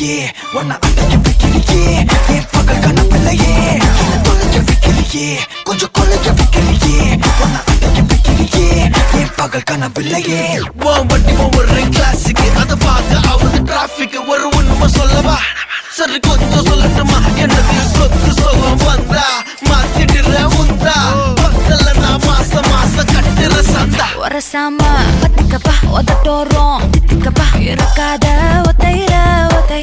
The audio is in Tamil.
வைக்கலையே உன்னை அடைக்க வைக்கலையே என் பகல் கனப்பில்லையே என்னை தொலைக்க வைக்கலையே கொஞ்சம் கொலைக்க வைக்கலையே உன்னை அடைக்க வைக்கலையே என் பகல் கனப்பில்லையே வண்டி ஒரு கிளாஸுக்கு அதை பார்க்க ஆகுது டிராபிக் ஒரு உண்மை சொல்லவா சரி கொஞ்சம் சொல்லட்டுமா என்னது சொத்து சோகம் வந்தா மாத்திடுற உந்தா பக்கத்துல நான் மாசம் கட்டுற சந்தா ஒரசாம பத்துக்கப்பா உதட்டோரம் தித்துக்கப்பா இருக்காத ஒத்தையில